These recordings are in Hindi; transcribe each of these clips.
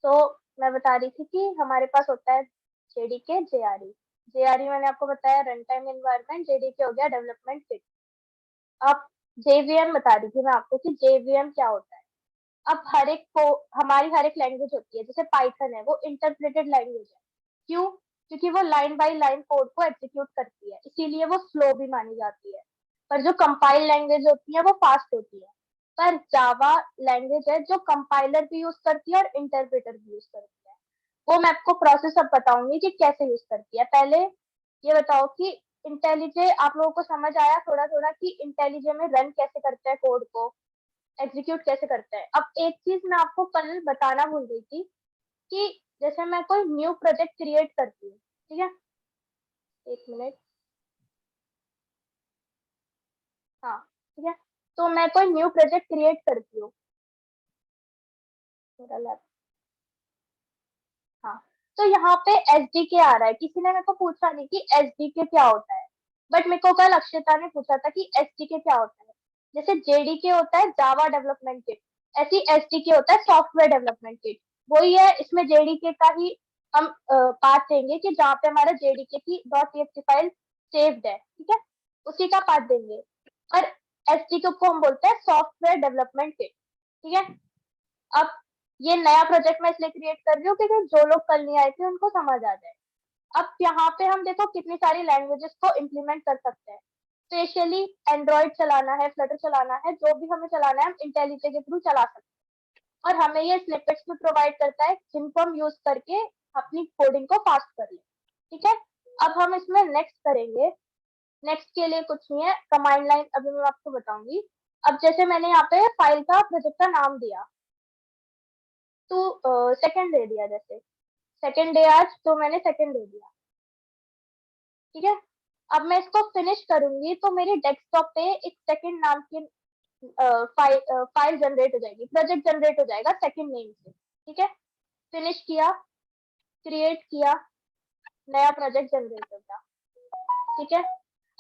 तो मैं बता रही थी कि हमारे पास होता है जेडीके, जेआरई। जेआरई मैंने आपको बताया रन टाइम एनवायरनमेंट, जेडीके हो गया डेवलपमेंट किट। अब जेवीएम बता रही थी मैं आपको कि जेवीएम क्या होता है। अब हर एक को हमारी हर एक लैंग्वेज होती है, जैसे पाइथन है वो इंटरप्रेटेड लैंग्वेज है। क्यों? क्योंकि वो लाइन बाय लाइन कोड को एग्जीक्यूट करती है, इसीलिए वो स्लो भी मानी जाती है। पर जो कंपाइल लैंग्वेज होती है वो फास्ट होती है। पर जावा लैंग्वेज है जो कंपाइलर भी यूज करती है और इंटरप्रेटर भी यूज करती है। वो मैं आपको प्रोसेस अब बताऊंगी कि कैसे यूज करती है। पहले ये बताओ कि इंटेलिजे आप लोगों को समझ आया थोड़ा थोड़ा कि इंटेलिजे में रन कैसे करते हैं कोड को, एग्जीक्यूट कैसे करते हैं। अब एक चीज मैं आपको कल बताना भूल गई थी कि जैसे मैं कोई न्यू प्रोजेक्ट क्रिएट करती हूँ, ठीक है, एक मिनट, हाँ, ठीक है, तो मैं कोई न्यू प्रोजेक्ट क्रिएट करती हूँ, मेरा लैप, हाँ, तो यहाँ पे एस डी के आ रहा है। किसी ने मेरे को पूछा नहीं कि एस डी के क्या होता है, बट मेरे को कल अक्षता ने पूछा था कि एस डी के क्या होता है। जैसे जेडी के होता है जावा डेवलपमेंट किट, ऐसी एस डी के होता है सॉफ्टवेयर डेवलपमेंट किट। वही है, इसमें जेडी के का ही हम पार्ट देंगे कि जहाँ पे हमारा जेडी के की .txt फाइल सेव्ड है, ठीक है, उसी का पार्ट देंगे। और एस डी के को हम बोलते हैं सॉफ्टवेयर डेवलपमेंट किट, ठीक है। अब ये नया प्रोजेक्ट मैं इसलिए क्रिएट कर रही हूँ क्योंकि जो लोग कल नहीं आए थे उनको समझ आ जाए। अब यहाँ पे हम देखो कितनी सारी लैंग्वेजेस को इम्प्लीमेंट कर सकते हैं। स्पेशली एंड्रॉइड चलाना है, फ्लटर चलाना है, जो भी हमें चलाना है हम इंटेलिजे के थ्रू चला सकते हैं। और हमें ये स्निपेट्स भी प्रोवाइड करता है जिनको हम यूज करके अपनी कोडिंग को फास्ट कर ले, ठीक है। अब हम इसमें नेक्स्ट करेंगे। नेक्स्ट के लिए कुछ नहीं है, कमांड लाइन अभी मैं आपको बताऊंगी। अब जैसे मैंने यहाँ पे फाइल का प्रोजेक्ट का नाम दिया, तो सेकंड दे दिया, जैसे सेकंड डे आज, तो मैंने सेकंड दे दिया, ठीक है। अब मैं इसको फिनिश करूंगी तो मेरे डेस्कटॉप पे एक सेकंड नाम की फाइल जनरेट हो जाएगी, प्रोजेक्ट जनरेट हो जाएगा सेकंड नेम से, ठीक है। फिनिश किया, क्रिएट किया, नया प्रोजेक्ट जनरेट हो गया, ठीक है।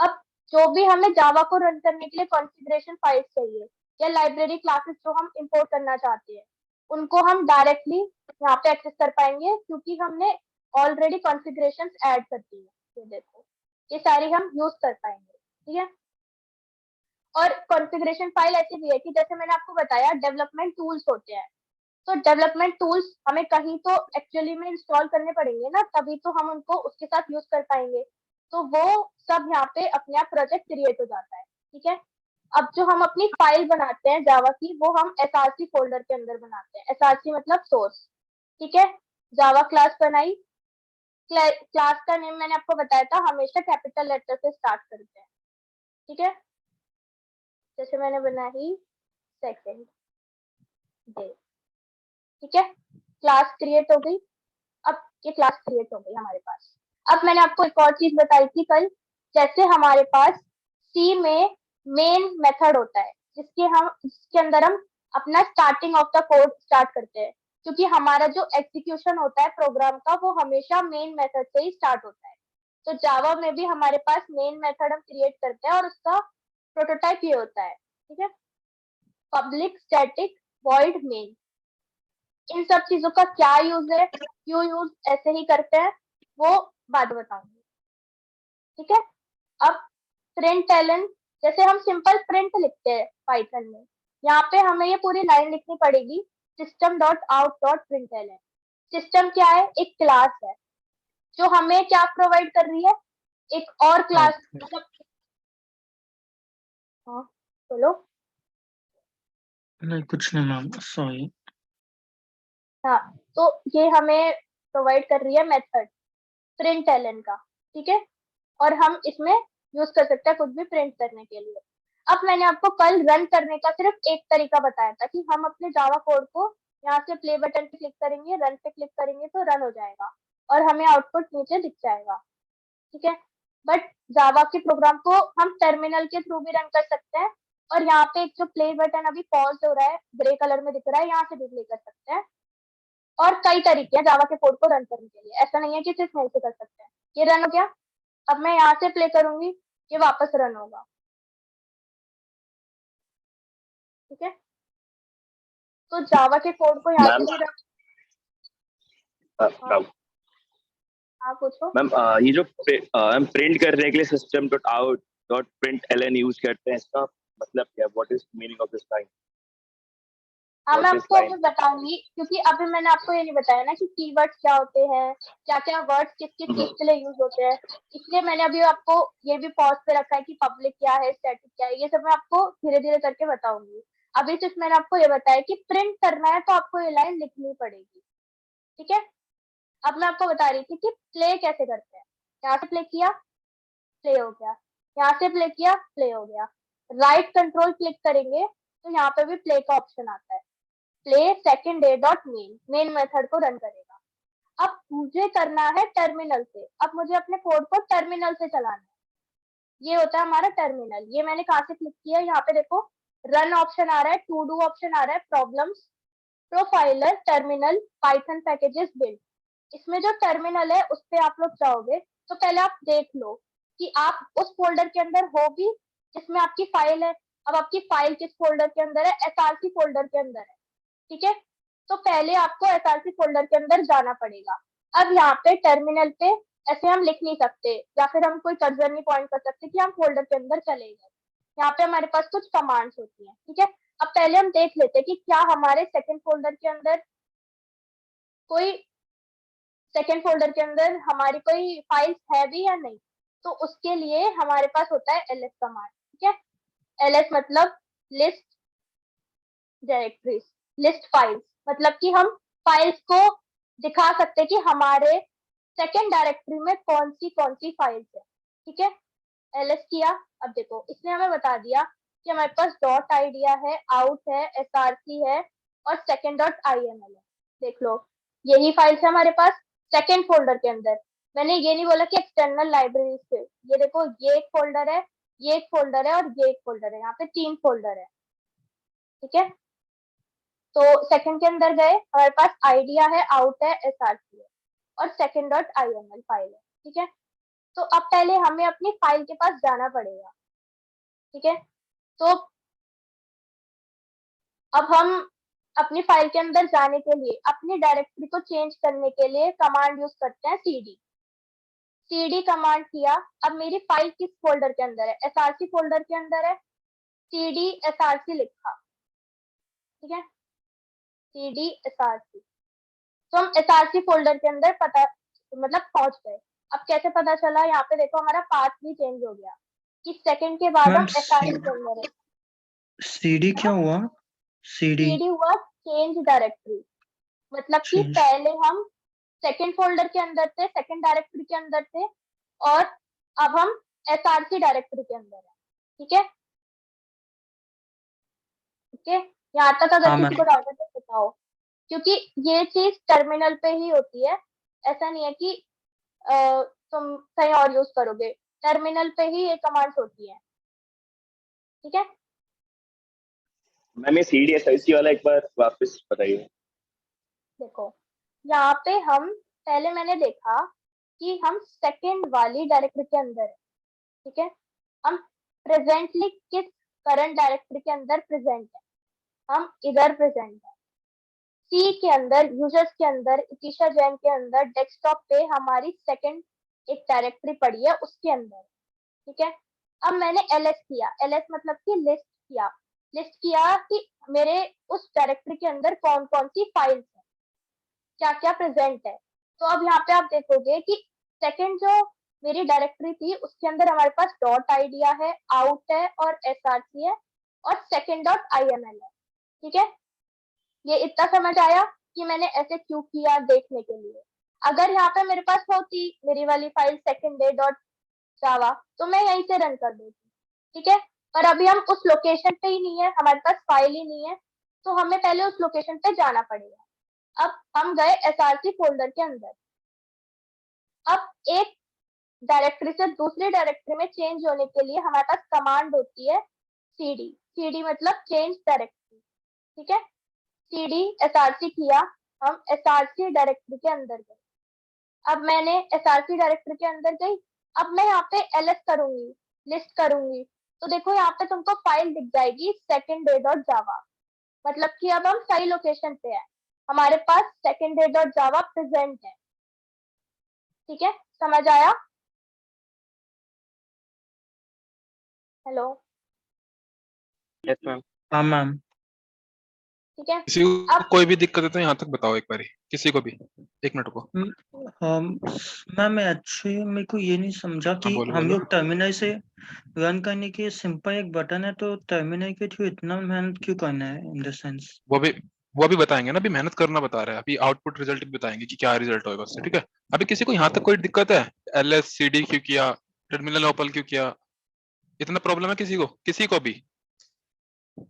अब जो भी हमें जावा को रन करने के लिए कॉन्फ़िगरेशन फाइल्स चाहिए या लाइब्रेरी क्लासेस जो हम इंपोर्ट करना चाहते हैं, उनको हम डायरेक्टली यहाँ पे एक्सेस कर पाएंगे क्योंकि हमने ऑलरेडी कॉन्फ़िगरेशन ऐड कर दी है। ये देखो, ये सारी हम यूज कर पाएंगे, ठीक है। और कॉन्फ़िगरेशन फाइल ऐसी भी है कि जैसे मैंने आपको बताया डेवलपमेंट टूल्स होते हैं, तो डेवलपमेंट टूल्स हमें कहीं तो एक्चुअली में इंस्टॉल करने पड़ेंगे ना, तभी तो हम उनको उसके साथ यूज कर पाएंगे। तो वो सब यहाँ पे अपने आप प्रोजेक्ट क्रिएट हो जाता है, ठीक है। अब जो हम अपनी फाइल बनाते हैं जावा की, वो हम एसआरसी फोल्डर के अंदर बनाते हैं। एसआरसी मतलब सोर्स, ठीक है। जावा क्लास बनाई, क्लास का नेम मैंने आपको बताया था हमेशा कैपिटल लेटर से स्टार्ट करते हैं, ठीक है। जैसे मैंने बनाई सेकंड डे, ठीक है, क्लास क्रिएट हो गई। अब ये क्लास क्रिएट हो गई हमारे पास। अब मैंने आपको एक और चीज बताई थी कल, जैसे हमारे पास सी में मेन मेथड होता है जिसके अंदर हम अपना starting of the code start करते हैं, क्योंकि हमारा जो एग्जीक्यूशन होता है प्रोग्राम का वो हमेशा मेन मेथड से ही स्टार्ट होता है। तो जावा में भी हमारे पास मेन मेथड हम क्रिएट करते हैं और उसका प्रोटोटाइप ये होता है, ठीक है, पब्लिक स्टैटिक वॉइड मेन। इन सब चीजों का क्या यूज है, क्यों यूज ऐसे ही करते हैं, वो बाद में बताऊंगी, ठीक है। अब प्रिंट एलन, जैसे हम सिंपल प्रिंट लिखते हैं पाइथन में, यहाँ पे हमें ये पूरी लाइन लिखनी पड़ेगी, system dot out dot println एलन। सिस्टम क्या है? एक क्लास है जो हमें क्या प्रोवाइड कर रही है, एक और क्लास, मतलब, हाँ, बोलो। नहीं कुछ नहीं मैम, सॉरी। हाँ, तो ये हमें प्रोवाइड कर रही है मेथड प्रिंट एलन का, ठीक है। और हम इसमें यूज कर सकते हैं कुछ भी प्रिंट करने के लिए। अब मैंने आपको कल रन करने का सिर्फ एक तरीका बताया था कि हम अपने जावा कोड को यहाँ से प्ले बटन पे क्लिक करेंगे, रन पे क्लिक करेंगे तो रन हो जाएगा और हमें आउटपुट नीचे दिख जाएगा, ठीक है। बट जावा के प्रोग्राम को हम टर्मिनल के थ्रू भी रन कर सकते हैं। और यहाँ पे एक जो प्ले बटन अभी पॉज हो रहा है ग्रे कलर में दिख रहा है, यहाँ से भी प्ले कर सकते हैं। और कई तरीके हैं जावा के कोड को रन करने के लिए, ऐसा नहीं है कि सिर्फ मेल से कर सकते हैं। ये रन हो गया, अब मैं यहाँ से प्ले करूंगी, ये वापस रन होगा, ठीक है। तो जावा के कोड को यहाँ से मैम भी रन, डाउट। हाँ पूछो। मैम ये जो हम प्रिंट करने के लिए system dot out dot print L use करते हैं, इसका मतलब क्या, what is meaning of this line? हाँ मैं व्हाट इज आपको अभी लाइन? बताऊंगी, क्योंकि अभी मैंने आपको ये नहीं बताया ना कि कीवर्ड्स क्या होते हैं, क्या क्या वर्ड्स किस किस चीज के लिए यूज होते हैं। इसलिए मैंने अभी आपको ये भी पॉज पे रखा है कि पब्लिक क्या है, स्टैटिक क्या है, ये सब मैं आपको धीरे धीरे करके बताऊंगी। अभी सिर्फ मैंने आपको ये बताया कि प्रिंट करना है तो आपको ये लाइन लिखनी पड़ेगी। ठीक है, अब मैं आपको बता रही थी कि प्ले कैसे करते हैं। यहाँ से प्ले किया, प्ले हो गया। यहाँ से प्ले किया, प्ले हो गया। राइट कंट्रोल क्लिक करेंगे तो यहाँ पे भी प्ले का ऑप्शन आता है। Play second day dot main method को रन करेगा। अब मुझे करना है टर्मिनल से, अब मुझे अपने कोड को टर्मिनल से चलाना है। ये होता है हमारा टर्मिनल। ये मैंने कहाँ से क्लिक किया, यहाँ पे देखो रन ऑप्शन आ रहा है, टू डू ऑप्शन आ रहा है, problems, profiler, terminal, Python packages, build. इसमें जो टर्मिनल है उस पे आप लोग जाओगे तो पहले आप देख लो कि आप उस फोल्डर के अंदर हो भी जिसमें आपकी फाइल है। अब आपकी फाइल किस फोल्डर के अंदर है, एसआरसी फोल्डर के अंदर है। ठीक है, तो पहले आपको एसआरसी फोल्डर के अंदर जाना पड़ेगा। अब यहाँ पे टर्मिनल पे ऐसे हम लिख नहीं सकते या फिर हम कोई कर्सर नहीं पॉइंट कर सकते कि हम फोल्डर के अंदर चले गए। यहाँ पे हमारे पास कुछ कमांड्स होती हैं। ठीक है, अब पहले हम देख लेते हैं कि क्या हमारे सेकंड फोल्डर के अंदर हमारी कोई फाइल्स है भी या नहीं। तो उसके लिए हमारे पास होता है ls कमांड। ठीक है, ls मतलब लिस्ट डायरेक्टरीज, लिस्ट फाइल्स, मतलब कि हम फाइल्स को दिखा सकते हैं कि हमारे सेकेंड डायरेक्टरी में कौन सी फाइल्स है। ठीक है, ls किया। अब देखो इसने हमें बता दिया कि हमारे पास डॉट आइडिया है, आउट है, एसआरसी है और सेकेंड डॉट IML है। देख लो यही फाइल्स है हमारे पास सेकेंड फोल्डर के अंदर। मैंने ये नहीं बोला कि एक्सटर्नल लाइब्रेरी से, ये देखो ये एक फोल्डर है, ये एक फोल्डर है और ये एक फोल्डर है, यहाँ पे 3 फोल्डर है। ठीक है, तो सेकंड के अंदर गए, हमारे पास आइडिया है, आउट है, एसआरसी है और सेकंड डॉट IML फाइल है। ठीक है, तो अब पहले हमें अपनी फाइल के पास जाना पड़ेगा। ठीक है, तो अब हम अपनी फाइल के अंदर जाने के लिए, अपनी डायरेक्टरी को चेंज करने के लिए कमांड यूज करते हैं cd कमांड किया। अब मेरी फाइल किस फोल्डर के अंदर है, एसआरसी फोल्डर के अंदर है, cd एसआरसी लिखा। ठीक है, cd एसआरसी, तो हम एसआरसी फोल्डर के अंदर पता मतलब पहुंच गए। अब कैसे पता चला, यहाँ पे देखो हमारा पाथ भी चेंज हो गया कि सेकंड के बाद मैम हम एसआरसी के अंदर है। सीडी क्या हुआ? सीडी cd हुआ चेंज डायरेक्टरी, मतलब कि चेंज। पहले हम सेकंड फोल्डर के अंदर थे, सेकंड डायरेक्टरी के अंदर थे और अब हम एसआरसी डायरेक्टरी के अंदर है। ठीक है, ठीक है, यहाँ तक अगर हाँ किसी मैम। को डाउट है तो बताओ, क्योंकि ये चीज टर्मिनल पे ही होती है। ऐसा नहीं है कि तुम कहीं और यूज करोगे, टर्मिनल पे ही ये कमांड्स होती है। ठीक है, मैम ये CDSIC वाला एक बार वापस बताइए। देखो यहाँ पे हम पहले मैंने देखा कि हम सेकंड वाली डायरेक्टरी के अंदर है। ठीक है, हम प्रेजेंटली किस करंट डायरेक्टरी के अंदर प्रेजेंट है, हम इधर प्रेजेंट है। सी के अंदर, यूजर्स के अंदर, इतिशा जैन के अंदर डेस्कटॉप पे हमारी सेकंड एक डायरेक्टरी पड़ी है उसके अंदर। ठीक है, अब मैंने ls किया, ls मतलब कि लिस्ट किया कि मेरे उस डायरेक्टरी के अंदर कौन कौन सी फाइल्स है, क्या क्या प्रेजेंट है। तो अब यहाँ पे आप देखोगे कि सेकंड जो मेरी डायरेक्टरी थी उसके अंदर हमारे पास डॉट आइडिया है, आउट है और एसआरसी है और सेकंड डॉट IML है। ठीक है, ये इतना समझ आया कि मैंने ऐसे क्यों किया देखने के लिए। अगर यहाँ पे मेरे पास होती मेरी वाली फाइल सेकंड डे डॉट जावा तो मैं यहीं से रन कर देती। ठीक है, पर अभी हम उस लोकेशन पे ही नहीं है, हमारे पास फाइल ही नहीं है, तो हमें पहले उस लोकेशन पे जाना पड़ेगा। अब हम गए एसआरसी फोल्डर के अंदर। अब एक डायरेक्टरी से दूसरी डायरेक्टरी में चेंज होने के लिए हमारे पास कमांड होती है cd मतलब चेंज डायरेक्टरी। ठीक है, cd एसआरसी किया, हम एसआरसी डायरेक्टरी के अंदर गए। अब मैंने एसआरसी डायरेक्टरी के अंदर गई, अब मैं यहाँ पे ls करूंगी, लिस्ट करूंगी, तो देखो यहाँ पे तुमको फाइल दिख जाएगी second day.java, मतलब कि अब हम सही लोकेशन पे है। हमारे पास second day dot java present है, ठीक है, समझ आया? Hello, yes ma'am. हाँ मैम। ठीक है। किसी को अब कोई भी दिक्कत है तो यहाँ तक बताओ एक बारी, किसी को भी, 1 मिनट को। मैम एक्चुअली मेरे को ये नहीं समझा कि बोलो, हम बोलो। लोग टर्मिनल से रन करने के सिंपल एक बटन है, तो टर्मिनल के थ्रू इतना मेहनत क्यों करना है इन द सेंस? वो भी बताएंगे ना, अभी मेहनत करना बता रहा है, अभी आउटपुट रिजल्ट भी बताएंगे कि क्या रिजल्ट होगा उससे, ठीक है। अभी किसी को यहाँ तक कोई दिक्कत है? LSCD क्यों किया, टर्मिनल ओपन क्यों किया, इतना प्रॉब्लम है किसी को? किसी को भी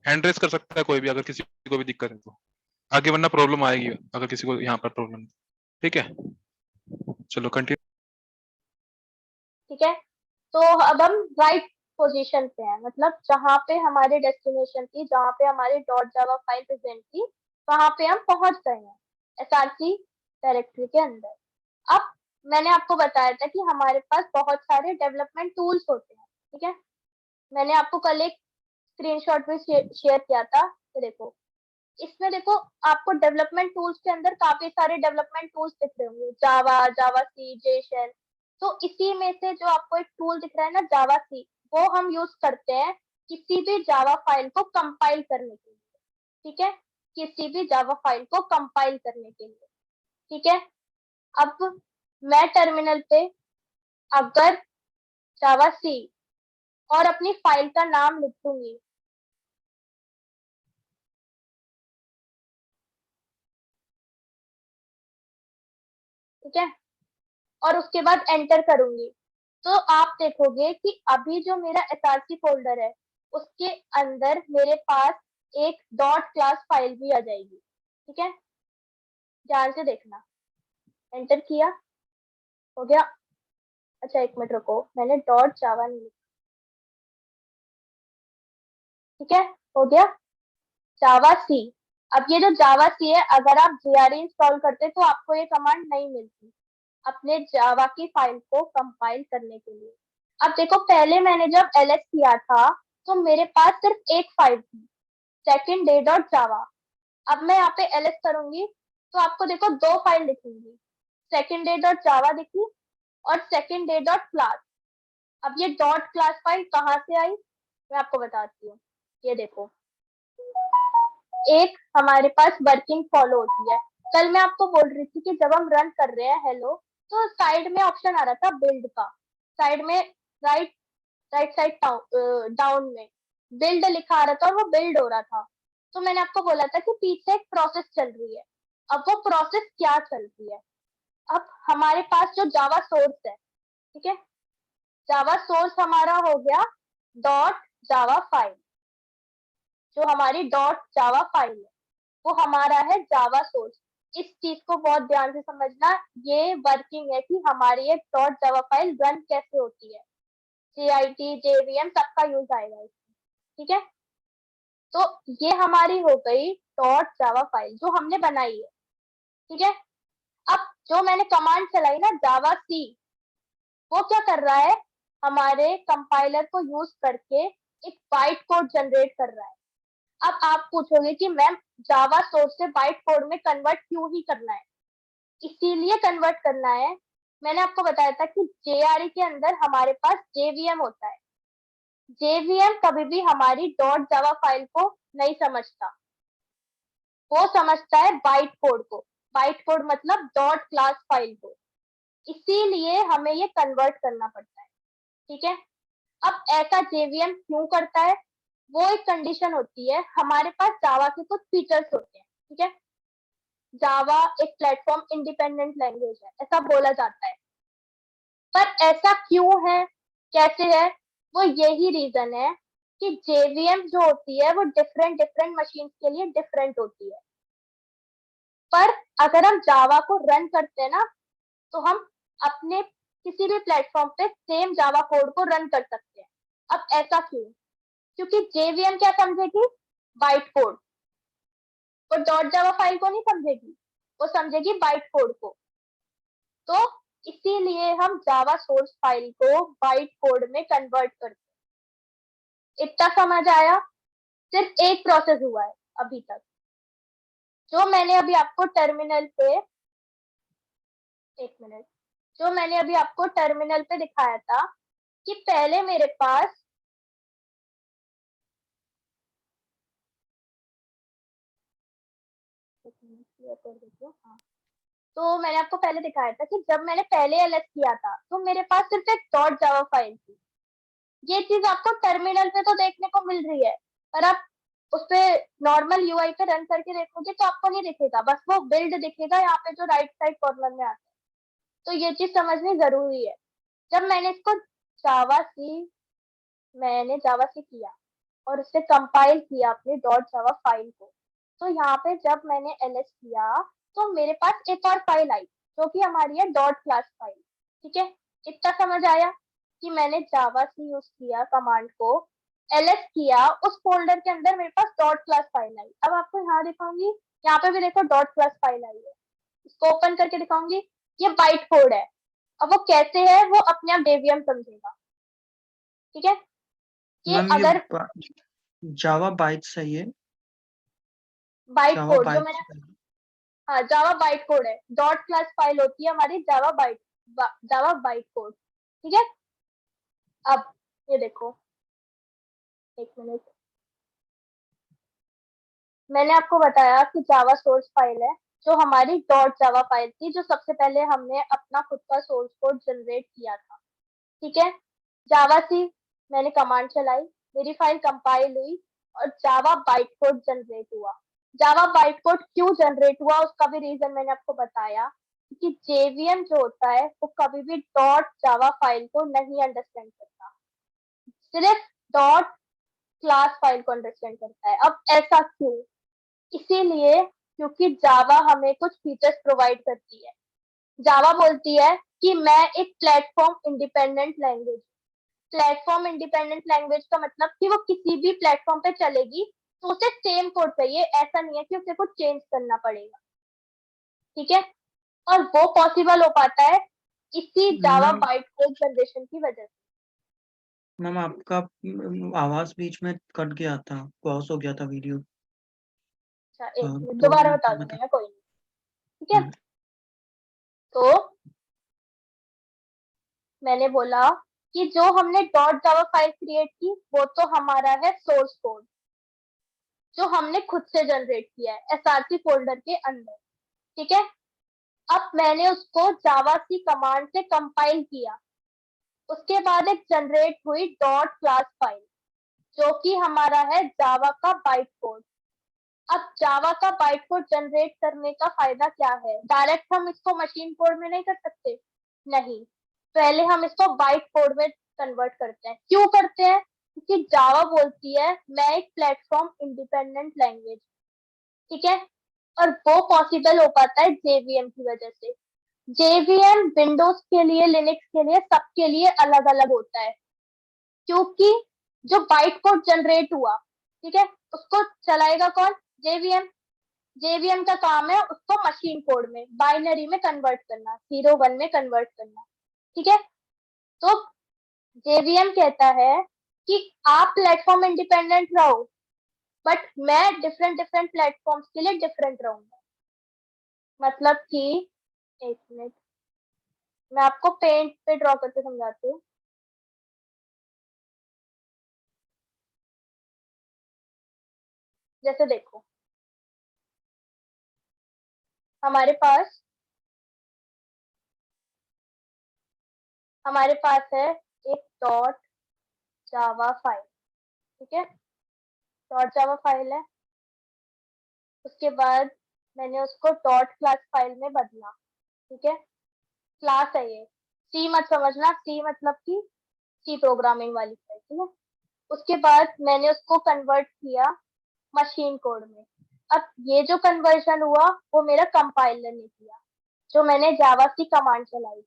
हैंड रेस कर सकता है कोई भी, अगर किसी को भी दिक्कत है तो आगे, वरना प्रॉब्लम आएगी अगर किसी को यहाँ पर प्रॉब्लम, ठीक है। चलो कंटिन्यू। ठीक है, तो अब हम राइट पोजीशन पे हैं, मतलब जहाँ पे हमारे डेस्टिनेशन थी, जहाँ पे हमारी डॉट जावा फाइल प्रेजेंट थी, वहां पे हम पहुंच गए हैं एसआरसी डायरेक्टरी के अंदर। अब मैंने आपको बताया था कि हमारे पास बहुत सारे डेवलपमेंट टूल्स होते हैं, ठीक है। मैंने आपको कल एक स्क्रीनशॉट भी शेयर किया था, ये देखो, इसमें देखो आपको डेवलपमेंट टूल्स के अंदर काफी सारे डेवलपमेंट टूल्स दिख रहे होंगे, जावा, जावा सी, जेशेल। तो इसी में से जो आपको एक टूल दिख रहा है ना, जावा सी, वो हम यूज करते हैं किसी भी जावा फाइल को कंपाइल करने के लिए, ठीक है, किसी भी जावा फाइल को कंपाइल करने के लिए, ठीक है। अब मैं टर्मिनल पे अगर जावा सी और अपनी फाइल का नाम लिखूंगी, ठीक है, और उसके बाद एंटर करूंगी, तो आप देखोगे कि अभी जो मेरा एसआरसी फोल्डर है उसके अंदर मेरे पास एक डॉट क्लास फाइल भी आ जाएगी, ठीक है। ध्यान से देखना, एंटर किया, हो गया। अच्छा एक मिनट रुको, मैंने डॉट जावा नहीं लिखा, ठीक है, हो गया जावा सी। अब ये जो जावा सी है, अगर आप जीआरई इंस्टॉल करते तो आपको ये कमांड नहीं मिलती अपने जावा की फाइल को कंपाइल करने के लिए। अब देखो, पहले मैंने जब ls किया था तो मेरे पास सिर्फ एक फाइल थी, second day डॉट जावा। अब मैं यहाँ पे ls करूंगी तो आपको देखो दो फाइल दिखेंगी, second day डॉट जावा दिखी और second day डॉट क्लास। अब ये डॉट क्लास फाइल कहाँ से आई, मैं आपको बताती हूँ। ये देखो, एक हमारे पास वर्किंग फॉलो होती है। कल मैं आपको बोल रही थी कि जब हम रन कर रहे हैं हेलो, तो साइड में ऑप्शन आ रहा था बिल्ड का, साइड में राइट राइट साइड डाउन में बिल्ड लिखा आ रहा था और वो बिल्ड हो रहा था। तो मैंने आपको बोला था कि पीछे एक प्रोसेस चल रही है। अब वो प्रोसेस क्या चल रही है, अब हमारे पास जो जावा सोर्स है, ठीक है, जावा सोर्स हमारा हो गया डॉट जावा फाइल। जो हमारी डॉट जावा फाइल है वो हमारा है जावा सोर्स। इस चीज को बहुत ध्यान से समझना, ये वर्किंग है कि हमारी एक डॉट जावा फाइल रन कैसे होती है, JIT, JVM सबका यूज आएगा इसमें, ठीक है। तो ये हमारी हो गई डॉट जावा फाइल जो हमने बनाई है, ठीक है। अब जो मैंने कमांड चलाई ना जावा सी, वो क्या कर रहा है, हमारे कंपाइलर को यूज करके एक बाइट कोड जनरेट कर रहा है। अब आप पूछोगे कि मैम जावा सोर्स से बाइट कोड में कन्वर्ट क्यों ही करना है, इसीलिए कन्वर्ट करना है, मैंने आपको बताया था कि JRE के अंदर हमारे पास JVM होता है। JVM कभी भी हमारी डॉट जावा फाइल को नहीं समझता, वो समझता है बाइट कोड को, बाइट कोड मतलब डॉट क्लास फाइल को, इसीलिए हमें ये कन्वर्ट करना पड़ता है, ठीक है। अब ऐसा JVM क्यों करता है, वो एक कंडीशन होती है, हमारे पास जावा के कुछ फीचर्स होते हैं, ठीक है। जावा एक प्लेटफॉर्म इंडिपेंडेंट लैंग्वेज है ऐसा बोला जाता है, पर ऐसा क्यों है, कैसे है, वो यही रीजन है कि JVM जो होती है वो डिफरेंट मशीन के लिए डिफरेंट होती है। पर अगर हम जावा को रन करते हैं ना, तो हम अपने किसी भी प्लेटफॉर्म पे सेम जावा कोड को रन कर सकते हैं। अब ऐसा क्यों, क्योंकि JVM क्या समझेगी, बाइट कोड, वो डॉट जावा फाइल को नहीं समझेगी, वो समझेगी बाइट कोड को। तो इसीलिए हम जावा सोर्स फाइल को बाइट कोड में कन्वर्ट करते हैं। इतना समझ आया, सिर्फ एक प्रोसेस हुआ है अभी तक, जो मैंने अभी आपको टर्मिनल पे, एक मिनट, जो मैंने अभी आपको टर्मिनल पे दिखाया था कि पहले मेरे पास हाँ, तो मैंने आपको पहले दिखाया था कि जब मैंने पहले एलएस किया था तो मेरे पास सिर्फ एक डॉट जावा फाइल थी। ये चीज आपको टर्मिनल पे तो देखने को मिल रही है, पर आप उस पे नॉर्मल यूआई पे रन करके देखोगे तो आपको नहीं दिखेगा, बस वो बिल्ड दिखेगा यहाँ पे जो राइट साइड कॉर्नर में आता है। तो ये चीज समझनी जरूरी है। जब मैंने इसको जावा सी किया और उससे कंपाइल किया अपने डॉट जावा फाइल को, तो यहाँ पे जब मैंने एलएस किया तो मेरे पास एक और फाइल आई जो कि हमारी है डॉट क्लास फाइल। ठीक है, इतना समझ आया कि मैंने जावा सी यूज किया कमांड को, एलएस किया, उस फोल्डर के अंदर मेरे पास डॉट क्लास फाइल आई। अब आपको यहाँ दिखाऊंगी, यहाँ पे भी देखो डॉट क्लास फाइल आई है, इसको ओपन करके दिखाऊंगी। ये बाइट कोड है, अब वो कैसे है वो अपने आप डेवियम समझेगा। ठीक है, कि मैम ये अगर जावा बाइट्स है, ये बाइट जावा कोड जो बाइट्स मैंने, हाँ जावा बाइट कोड है, डॉट क्लास फाइल होती है हमारी जावा बाइट कोड। ठीक है, अब ये देखो, एक मिनट, मैंने आपको बताया कि जावा सोर्स फाइल है जो हमारी डॉट जावा फाइल थी, जो सबसे पहले हमने अपना खुद का सोर्स कोड जनरेट किया था। ठीक है, जावा सी मैंने कमांड चलाई, मेरी फाइल कंपाइल हुई और जावा बाइट कोड जनरेट हुआ। जावा बाइट कोड क्यों जनरेट हुआ उसका भी रीजन मैंने आपको बताया, क्योंकि जेवीएम जो होता है वो कभी भी डॉट जावा फाइल को नहीं अंडरस्टैंड करता, सिर्फ डॉट क्लास फाइल को अंडरस्टैंड करता है। अब ऐसा क्यों? इसीलिए क्योंकि जावा हमें कुछ फीचर्स प्रोवाइड करती है। जावा बोलती है कि मैं एक platform independent language, platform independent language का मतलब कि वो किसी भी प्लेटफॉर्म पे चलेगी तो उसे सेम कोड चाहिए, ऐसा नहीं है कि उसे कुछ चेंज करना पड़ेगा। ठीक है, और वो पॉसिबल हो पाता है इसी जावा मैम। बाइट कोड जनरेशन की वजह से। मैम आपका आवाज बीच में कट गया था, पॉज हो गया था वीडियो। अच्छा, एक मिनट तो दोबारा बता दूंगी मतलब मैं, कोई नहीं। ठीक है, तो मैंने बोला कि जो हमने डॉट जावा फाइल क्रिएट की वो तो हमारा है सोर्स कोड जो हमने खुद से जनरेट किया है एसआरसी फोल्डर के अंदर। ठीक है, अब मैंने उसको जावा सी कमांड से कंपाइल किया, उसके बाद एक जनरेट हुई डॉट क्लास फाइल जो कि हमारा है जावा का बाइट कोड। अब जावा का बाइट कोड जनरेट करने का फायदा क्या है? डायरेक्ट हम इसको मशीन कोड में नहीं कर सकते, नहीं, पहले हम इसको बाइट कोड में कन्वर्ट करते हैं। क्यों करते हैं? क्योंकि जावा बोलती है मैं एक प्लेटफॉर्म इंडिपेंडेंट लैंग्वेज। ठीक है, और वो पॉसिबल हो पाता है जेवीएम की वजह से। जेवीएम विंडोज के लिए, लिनक्स के लिए, सबके लिए अलग अलग होता है, क्योंकि जो बाइट कोड जनरेट हुआ, ठीक है, उसको चलाएगा कौन? जेवीएम। जेवीएम का काम है उसको मशीन कोड में, बाइनरी में कन्वर्ट करना, 0 1 में कन्वर्ट करना। ठीक है, तो जेवीएम कहता है कि आप प्लेटफॉर्म इंडिपेंडेंट रहो, बट मैं डिफरेंट डिफरेंट प्लेटफॉर्म्स के लिए डिफरेंट रहूंगा। मतलब कि, एक मिनट, मैं आपको पेंट पे ड्रॉ करके समझाती हूँ। जैसे देखो, हमारे पास है एक डॉट जावा फाइल। ठीक है, डॉट जावा फाइल है, उसके बाद मैंने उसको डॉट क्लास फाइल में बदला। ठीक है, क्लास है ये, सी मत समझना, सी मतलब कि सी प्रोग्रामिंग वाली फाइल। ठीक है, उसके बाद मैंने उसको कन्वर्ट किया मशीन कोड में। अब ये जो कन्वर्जन हुआ वो मेरा कंपाइलर ने किया, जो मैंने जावा सी कमांड चलाई,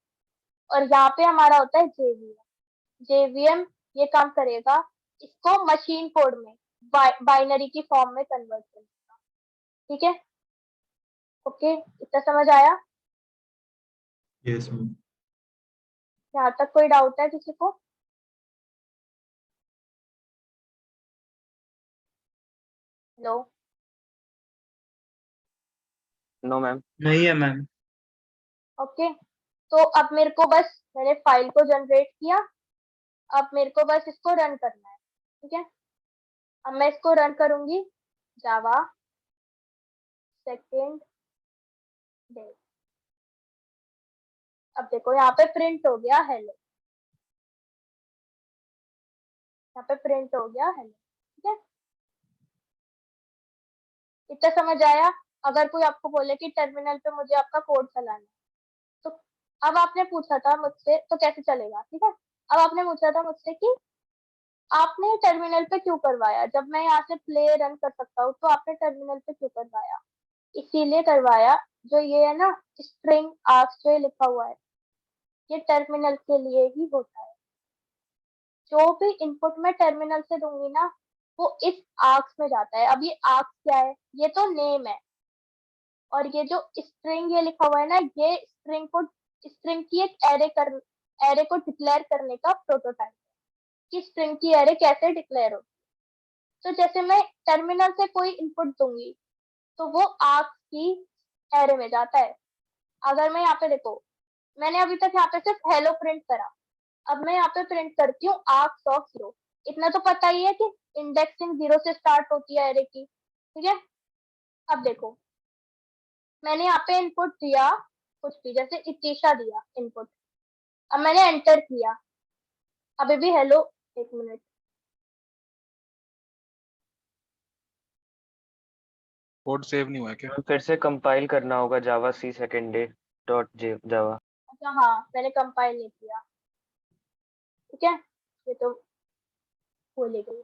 और यहाँ पे हमारा होता है जेवीएम। जेवीएम ये काम करेगा, इसको मशीन कोड में बाइनरी की फॉर्म में कन्वर्ट करेगा। ठीक है, ओके, इतना समझ आया? Yes ma'am. यहाँ तक कोई डाउट है किसी को? लो, नो मैम। नहीं है मैम। ओके, तो अब मेरे को बस मैंने फाइल को जनरेट किया, अब मेरे को बस इसको रन करना है, ठीक है। अब मैं इसको रन करूंगी, जावा सेकेंड डे। अब देखो यहाँ पे प्रिंट हो गया हेलो, यहाँ पे प्रिंट हो गया हेलो, ठीक है। इतना समझ आया? अगर कोई आपको बोले कि टर्मिनल पे मुझे आपका कोड चलाना है, तो अब आपने पूछा था मुझसे तो कैसे चलेगा, ठीक है। अब आपने पूछा था मुझसे कि आपने टर्मिनल पे क्यों करवाया, जब मैं यहाँ से प्ले रन कर सकता हूँ तो आपने टर्मिनल पे क्यों करवाया? इसीलिए करवाया, जो ये है ना स्ट्रिंग आस्क जो ये लिखा हुआ है, ये टर्मिनल के लिए ही होता है। जो भी इनपुट मैं टर्मिनल से दूंगी ना, वो इस आर्क्स में जाता है। अब ये आर्क्स क्या है? ये तो नेम है, और ये जो स्ट्रिंग ये लिखा हुआ है ना, ये स्ट्रिंग की एक एरे को डिक्लेयर करने का प्रोटोटाइप है कि स्ट्रिंग की एरे कैसे डिक्लेयर हो। तो जैसे मैं टर्मिनल से कोई इनपुट दूंगी तो वो आर्क्स की एरे में जाता है। अगर मैं यहाँ पे देखो, मैंने अभी तक यहाँ पे सिर्फ हेलो प्रिंट करा, अब मैं यहाँ पे प्रिंट करती हूँ आर्क्स ऑफ 0। इतना तो पता ही है कि इंडेक्सिंग 0 से स्टार्ट होती है एरे की, ठीक है। अब देखो, मैंने यहाँ पे इनपुट दिया कुछ भी, जैसे इतिशा दिया इनपुट, अब मैंने एंटर किया, अभी भी हेलो, एक मिनट, कोड सेव नहीं हुआ है क्या? फिर से कंपाइल करना होगा जावा सी सेकेंड डे डॉट जावा। अच्छा हाँ, मैंने कंपाइल नहीं किया, ठीक है, ये तो भूल ही गई।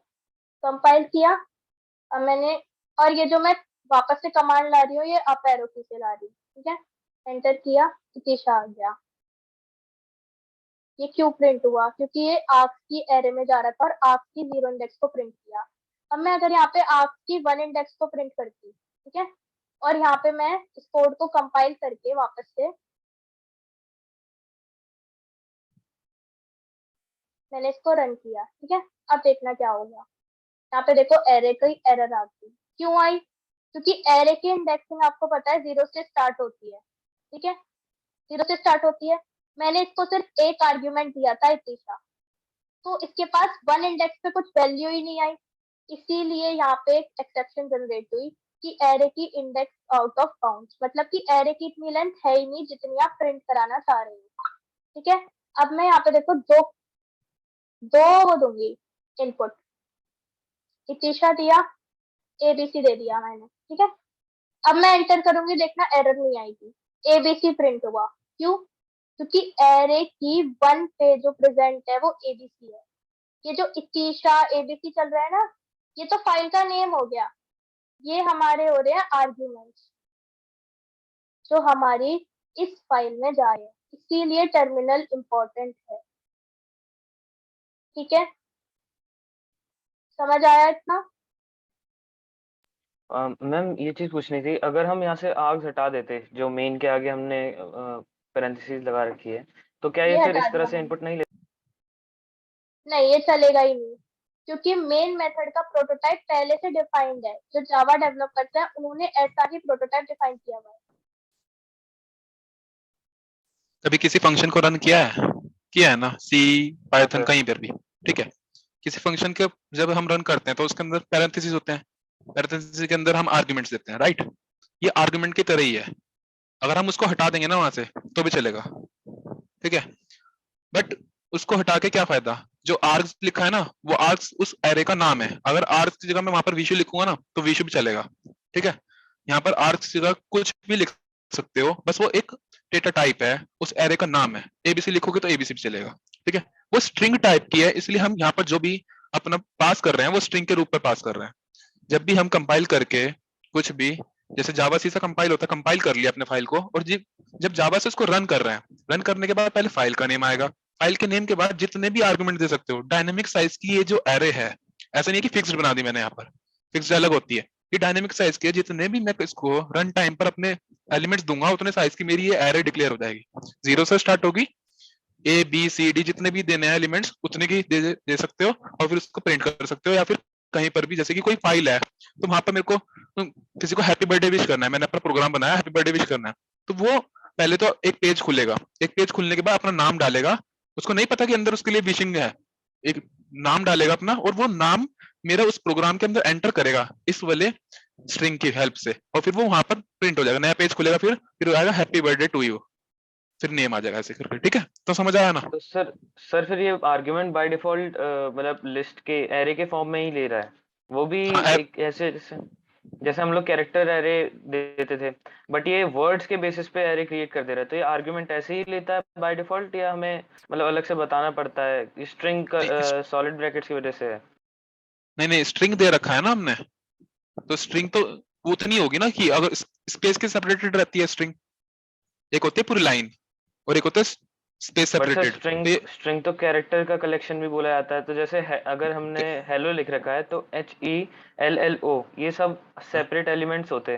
कंपाइल किया, अब मैंने, और ये जो मैं वापस से कमांड ला रही हूँ ये अप एरो की से ला रही हूँ, ठीक है। एंटर किया, इतिशा आ गया। ये क्यों प्रिंट हुआ? क्योंकि ये आर्क्स की एरे में जा रहा था और आर्क्स की 0 इंडेक्स को प्रिंट किया। अब मैं अगर यहाँ पे आर्क्स की 1 इंडेक्स को प्रिंट करती, ठीक है, और यहाँ पे मैं इस कोड को कंपाइल करके वापस से मैंने इसको रन किया, ठीक है। अब देखना क्या होगा, यहाँ पे देखो एरे की एरर आ गई। क्यों आई? क्योंकि एरे की इंडेक्सिंग आपको पता है 0 से स्टार्ट होती है, ठीक है, 0 से स्टार्ट होती है। मैंने इसको सिर्फ एक आर्ग्यूमेंट दिया था इतिशा, तो इसके पास 1 इंडेक्स पे कुछ वैल्यू ही नहीं आई, इसीलिए यहाँ पे एक एक्सेप्शन जनरेट हुई कि एरे की इंडेक्स आउट ऑफ बाउंड्स, मतलब कि एरे की इतनी लेंथ है ही नहीं जितनी आप प्रिंट कराना चाह रहे हो, ठीक है। अब मैं यहाँ पे देखो दो वो दूंगी इनपुट, इतिशा दिया, एबीसी दे दिया मैंने, ठीक है। अब मैं एंटर करूंगी, देखना एरर नहीं आएगी, एबीसी प्रिंट हुआ। क्यों? क्योंकि एरे की 1 पे जो प्रेजेंट है वो एबीसी है। ये जो इतिशा एबीसी चल रहा है ना, ये तो फाइल का नेम हो गया, ये हमारे हो रहे हैं आर्ग्यूमेंट्स जो हमारी इस फाइल में जा रहे हैं, इसीलिए टर्मिनल इंपॉर्टेंट है, ठीक है। समझ आया इतना? मैम ये चीज पूछनी थी, अगर हम यहाँ से आर्ग्स हटा देते जो मेन के आगे हमने पैरेंथेसिस लगा रखी है, तो क्या ये फिर हटा इस तरह दिया से मैंने। इनपुट नहीं ले? नहीं, ये चलेगा ही नहीं, क्योंकि मेन मेथड का प्रोटोटाइप पहले से डिफाइंड है। जो जावा डेवलप करते हैं उन्होंने ऐसा ही प्रोटोटाइप डिफाइन किया हुआ है। कभी किसी फंक्शन को रन किया है ना, सी पाइथन सर। कहीं पर भी, ठीक है। किसी फंक्शन के जब हम रन करते हैं तो उसके अंदर पैरेंथेसिस होते हैं, पैरेंथेसिस के अंदर हम आर्गुमेंट्स देते हैं, राइट। ये आर्गुमेंट की तरह ही है, अगर हम उसको हटा देंगे ना वहां से तो भी चलेगा, ठीक है। बट उसको हटा के क्या फायदा? जो आर्ग्स लिखा है ना, वो आर्ग्स उस एरे का नाम है। अगर आर्ग्स की जगह मैं वहां पर विशु लिखूंगा ना तो विशु भी चलेगा, ठीक है। यहाँ पर आर्ग्स की जगह कुछ भी लिख सकते हो, बस वो एक डेटा टाइप है, उस एरे का नाम है। एबीसी लिखोगे तो एबीसी भी चलेगा, ठीक है। वो स्ट्रिंग टाइप की है, इसलिए हम यहाँ पर जो भी अपना पास कर रहे हैं वो स्ट्रिंग के रूप में पास कर रहे हैं। जब भी हम कंपाइल करके कुछ भी, जैसे जावा सी से कंपाइल होता है, कंपाइल कर लिया अपने फाइल को, और जब जावा से उसको रन कर रहे हैं, रन करने के बाद पहले फाइल का नेम आएगा, फाइल के नेम के बाद जितने भी आर्गुमेंट दे सकते हो। डायनेमिक साइज की ये जो एरे है, ऐसा नहीं है कि फिक्स्ड बना दी मैंने, यहाँ पर फिक्स्ड अलग होती है, ये डायनेमिक साइज की है। जितने भी मैं इसको रन टाइम पर अपने एलिमेंट्स दूंगा उतने साइज की मेरी ये एरे डिक्लेयर हो जाएगी। 0 से स्टार्ट होगी, ए बी सी डी जितने भी देने हैं एलिमेंट्स उतने की दे सकते हो, और फिर उसको प्रिंट कर सकते हो या फिर कहीं पर भी, जैसे कि कोई फाइल है तो वहां पर मेरे को किसी को हैप्पी बर्थडे विश करना है, मैंने अपना प्रोग्राम बनाया हैप्पी बर्थडे विश करना है, तो वो पहले तो एक पेज खुलेगा, एक पेज खुलने के बाद अपना नाम डालेगा, उसको नहीं पता कि अंदर उसके लिए विशिंग है, एक नाम डालेगा अपना और वो नाम मेरा उस प्रोग्राम के अंदर एंटर करेगा इस वाले स्ट्रिंग की हेल्प से, और फिर वो वहां पर प्रिंट हो जाएगा, नया पेज खुलेगा, फिर आएगा हैप्पी बर्थडे टू यू, फिर नेम आ जाएगा ऐसे करके। ठीक है, तो समझ आया ना? तो सर फिर ये आर्गुमेंट बाय डिफॉल्ट मतलब लिस्ट के एरे के फॉर्म में ही ले रहा है, वो भी हाँ, एक ऐसे जैसे हम लोग कैरेक्टर एरे देते थे, बट ये वर्ड्स के बेसिस पे एरे क्रिएट कर दे रहा है, तो ये आर्गुमेंट ऐसे ही लेता है बाय डिफॉल्ट, या हमें मतलब अलग से बताना पड़ता है? स्ट्रिंग सॉलिड ब्रैकेट्स की वजह से है। नहीं स्ट्रिंग दे रखा है ना हमने, तो स्ट्रिंग तो वो उतनी होगी ना कि अगर स्पेस के सेपरेटेड रहती है स्ट्रिंग, एक होती है पूरी लाइन और एक होता है space but sir separated. String तो कैरेक्टर का कलेक्शन भी बोला जाता है, तो जैसे अगर हमने हेलो लिख रखा है तो HELLO ये सब सेपरेट एलिमेंट्स होते,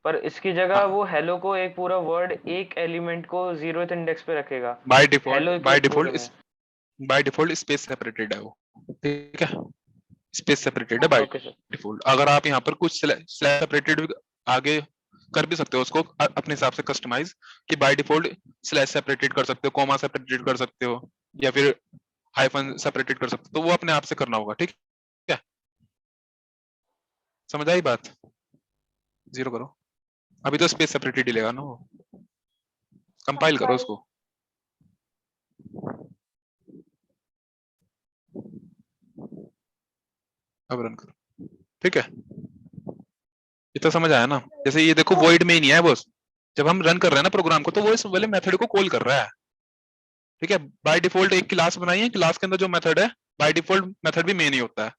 पर इसकी जगह वो हेलो को एक पूरा वर्ड एक एलिमेंट को 0th इंडेक्स पे रखेगा, बाय हेलो डिफॉल्ट बोल रहे हैं। बाय डिफॉल्ट स्पेस सेपरेटेड है वो, ठीक है, स्पेस सेपरेटेड है बाय ओके सर। डिफॉल्ट। अगर आप यहाँ पर कुछ स्लैश सेपरेटेड आगे कर भी सकते हो उसको अपने हिसाब से कस्टमाइज, कि बाय डिफॉल्ट स्लैश सेपरेटेड कर सकते हो, कॉमा सेपरेटेड कर सकते हो, या फिर हाइफन सेपरेटेड कर सकते हो, तो वो अपने आप से करना होगा। ठीक है, समझ आई बात? जीरो करो, अभी तो स्पेस सेपरेटेड ही लेगा ना वो, कंपाइल करो उसको। अब रन करो, ठीक है, इतना समझ आया ना? जैसे ये देखो वॉइड में ही नहीं है बॉस, जब हम रन कर रहे हैं ना प्रोग्राम को तो वो इस वाले मेथड को कॉल कर रहा है। ठीक है, बाय डिफॉल्ट एक क्लास बनाई है, क्लास के अंदर जो मेथड है बाय डिफॉल्ट मेथड भी मेन ही होता है।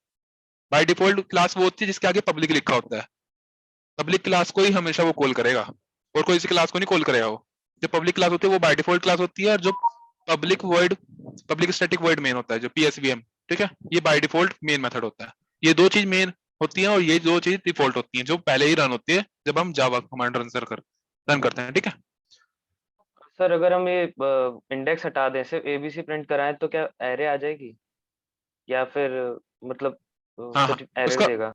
बाय डिफॉल्ट क्लास वो होती है जिसके आगे पब्लिक लिखा होता है, पब्लिक क्लास को ही हमेशा वो कॉल करेगा और कोई इसी क्लास को नहीं कॉल करेगा। वो जो पब्लिक क्लास होती है वो बाय डिफॉल्ट क्लास होती है, और जो पब्लिक स्टैटिक वर्ड मेन होता है जो PSVM, ठीक है, ये बाय डिफॉल्ट मेन मेथड होता है। ये दो चीज मेन होती है और ये दो चीज डिफॉल्ट होती हैं जो पहले ही रन होती है जब हम जावा कमांड रन करते हैं। ठीक है, सर अगर हम ये इंडेक्स हटा दें, सिर्फ ABC प्रिंट कराएं, तो क्या एरे आ जाएगी, या फिर मतलब हाँ सिर्फ एरर उसका देगा?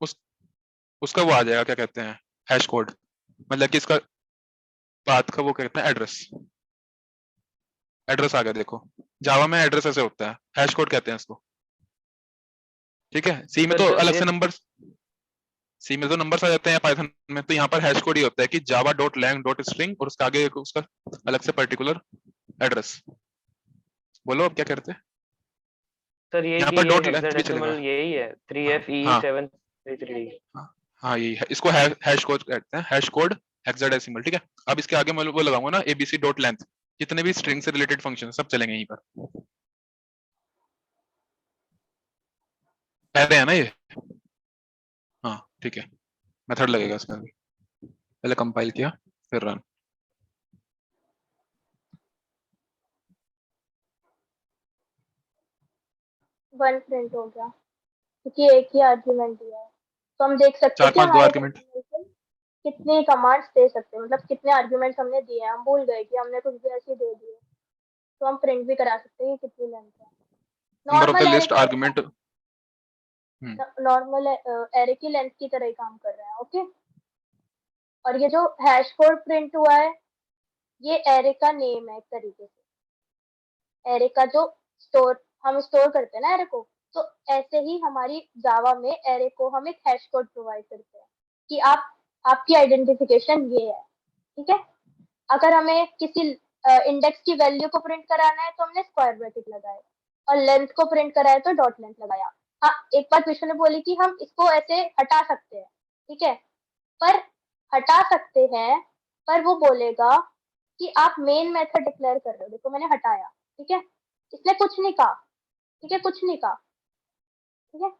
उसका वो आ जाएगा, क्या कहते हैं, हैश कोड, मतलब कि इसका बात का वो कहते हैं एड्रेस। एड्रेस आ गया, देखो जावा में एड्रेस ऐसे होता है, हैश कोड कहते हैं इसको। ठीक है, सी में सर तो जो अलग ये से नंबर, सी में तो नंबर्स आ जाते हैं, पाइथन में तो यहाँ पर हैश कोड ही होता है कि java.lang.string और उसका आगे उसका अलग से पर्टिकुलर एड्रेस। बोलो अब क्या करते हैं? सर ये यहाँ कि पर ये डॉट लेंथ भी चलेगा। हेक्साडेसिमल यही है, हाँ हाँ 3FE733। हाँ, यही है, इसको हैश कोड कहते हैं, हैश कोड हेक्साडेसिमल। ठीक है, अब इसके आगे मैं वो लगाऊंगा ना abc.length, जितने भी स्ट्रिंग से रिलेटेड फंक्शन सब चलेंगे यहीं पर, पहले है ना ये। हाँ ठीक है, मेथड लगेगा इसमें भी, पहले कंपाइल किया फिर रन। वन प्रिंट हो गया क्योंकि एक ही आर्ग्यूमेंट दिया है, तो हम देख सकते हैं चार कि पांच दो हमारे आर्गुमेंट, डेस्टिनेशन कितने कमांड्स दे सकते हैं, मतलब कितने आर्ग्यूमेंट्स हमने दिए हैं, हम भूल गए कि हमने कुछ भी ऐसे दे दिए, तो हम प्रिंट भी करा सकते हैं कि कितनी लेंथ है। Number of the normal array list की आर्गुमेंट। नॉर्मल एरे की लेंथ की तरह ही काम कर रहा है। ओके, और ये जो हैश कोड प्रिंट हुआ है ये एरे का नेम है, एक तरीके से एरे का जो हम स्टोर करते हैं ना एरे को, तो ऐसे ही हमारी जावा में एरे को हम एक हैश कोड प्रोवाइड करते हैं कि आपकी आइडेंटिफिकेशन ये है। ठीक है, अगर हमें किसी इंडेक्स की वैल्यू को प्रिंट कराना है तो हमने स्क्वायर ब्रैकेट लगाए, और लेंथ को प्रिंट करा है तो डॉट लेंथ लगाया। हाँ, एक बात विष्णु ने बोली कि हम इसको ऐसे हटा सकते हैं, ठीक है, पर हटा सकते हैं, पर वो बोलेगा कि आप मेन मेथड डिक्लेयर कर रहे हो, देखो मैंने हटाया, ठीक है, इसने कुछ नहीं कहा, ठीक है, कुछ नहीं कहा, ठीक है।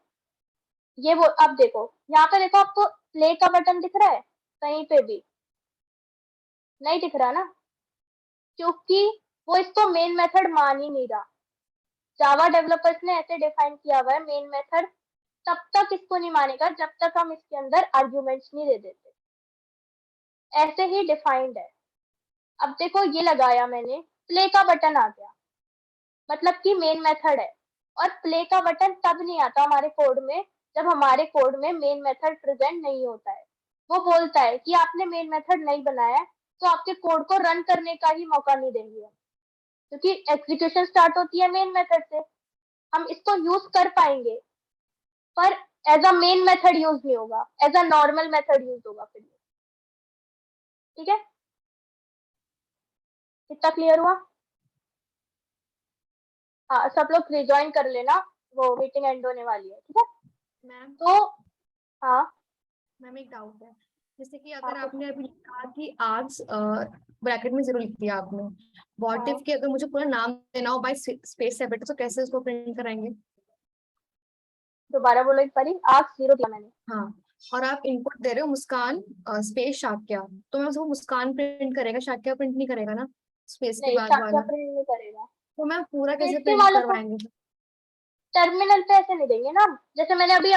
ये वो अब देखो यहाँ पे, देखो आपको प्ले का बटन दिख रहा है, कहीं पे भी नहीं दिख रहा ना, क्योंकि वो इसको मेन मेथड मान ही नहीं रहा। जावा डेवलपर्स ने ऐसे डिफाइन किया हुआ है मेन मेथड तब तक इसको नहीं मानेगा जब तक हम इसके अंदर आर्ग्यूमेंट्स नहीं दे देते, ऐसे ही डिफाइंड है। अब देखो ये लगाया मैंने, प्ले का बटन आ गया, मतलब कि मेन मेथड है, और प्ले का बटन तब नहीं आता हमारे कोड में जब हमारे कोड में मेन मेथड प्रेजेंट नहीं होता है। वो बोलता है कि आपने मेन मेथड नहीं बनाया है, तो आपके कोड को रन करने का ही मौका नहीं देंगे हम, क्योंकि एग्जीक्यूशन स्टार्ट होती है मेन मेथड से। हम इसको यूज कर पाएंगे, पर as a main method use नहीं होगा, as a normal method use होगा फिर। ठीक है, कितना क्लियर हुआ? हाँ, सब लोग रिजॉइन कर लेना, वो मीटिंग एंड होने वाली है। ठीक है, मैम तो हाँ मैम एक डाउट है, जैसे कि हाँ, अगर आपने अभी कहा कि आर्क्स ब्रैकेट में जरूर लिख दिया आपने, व्हाट इफ हाँ। कि अगर मुझे पूरा नाम देना हो बाय स्पेस सेपरेट, तो कैसे उसको प्रिंट कराएंगे? दोबारा बोलो एक बारी। आर्क्स 0 दिया मैंने। हाँ, और आप इनपुट दे रहे हो मुस्कान स्पेस शाक्या, तो मैं उसको मुस्कान प्रिंट करेगा, शाक्या प्रिंट नहीं करेगा ना स्पेस के नहीं, बाद शाक्या वाला? प्रिंट नहीं करेगा। तो मैं पूरा कैसे स्पेस के प्रिंट वालों को करवाएंगे? टर्मिनल पे ऐसे नहीं देंगे ना। जैसे मैंने अभी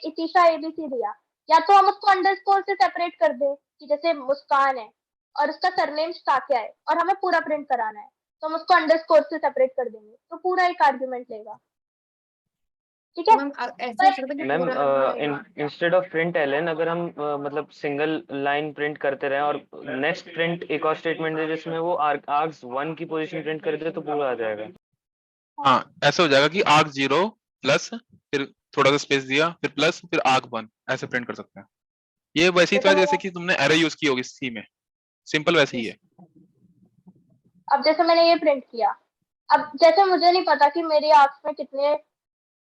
इतिशा एबीसी दिया, या तो हम उसको अंडरस्कोर से सेपरेट कर दें कि जैसे मुस्कान है और उसका सरनेम शाक्या है और हमें पूरा प्रिंट कराना है, तो हम उसको अंडरस्कोर से सेपरेट कर देंगे, तो पूरा एक आर्ग्यूमेंट लेगा। ठीक है, तो मैम ऐसे हो पर सकता है कि मैम पूरा इंस्टेड ऑफ प्रिंट एलएन अगर हम मतलब सिंगल लाइन प्रिंट करते रहे और नेक्स्ट प्रिंट एक और स्टेटमेंट दे जिसमें वो आर्ग्स 1 की पोजीशन प्रिंट कर दे तो पूरा आ जाएगा। हाँ, ऐसा हो जाएगा कि आर्क 0 प्लस फिर थोड़ा सा स्पेस दिया फिर प्लस फिर आर्क 1 ऐसे प्रिंट कर सकते हैं। ये वैसे ही था जैसे जैसे मैंने कि तुमने एरे यूज की होगी सी में, सिंपल वैसे ही है। अब जैसे मैंने ये प्रिंट किया, अब जैसे मुझे नहीं पता कि मेरे आर्क्स में कितने,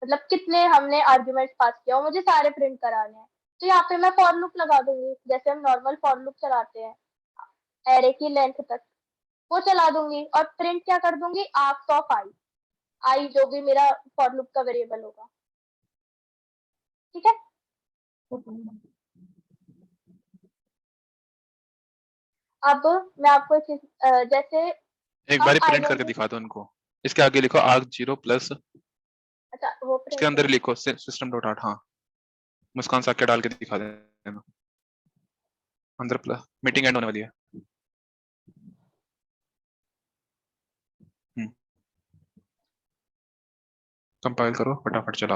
मतलब कितने हमने आर्ग्यूमेंट्स पास किया और मुझे सारे प्रिंट कराने हैं, तो यहाँ पे मैं फॉर लूप लगा दूंगी, जैसे हम नॉर्मल फॉर लूप चलाते हैं एरे की लेंथ तक, वो चला दूंगी और प्रिंट क्या कर दूंगी, आर्क्स ऑफ आई, आई जो भी मेरा फॉर लूप का वेरिएबल होगा। ठीक है, अब मैं आपको एक चीज जैसे एक हम बार प्रिंट आइडेंटिटी, करके दिखा दो उनको। इसके आगे लिखो आर्क 0 प्लस, अच्छा वो उसके प्रिंट अंदर लिखो सिस्टम डॉट आउट। हाँ, मुस्कान साक्या डाल के दिखा देना, अंदर प्लस मीटिंग एंड होने वाली है। कंपाइल करो फटाफट चलाओ।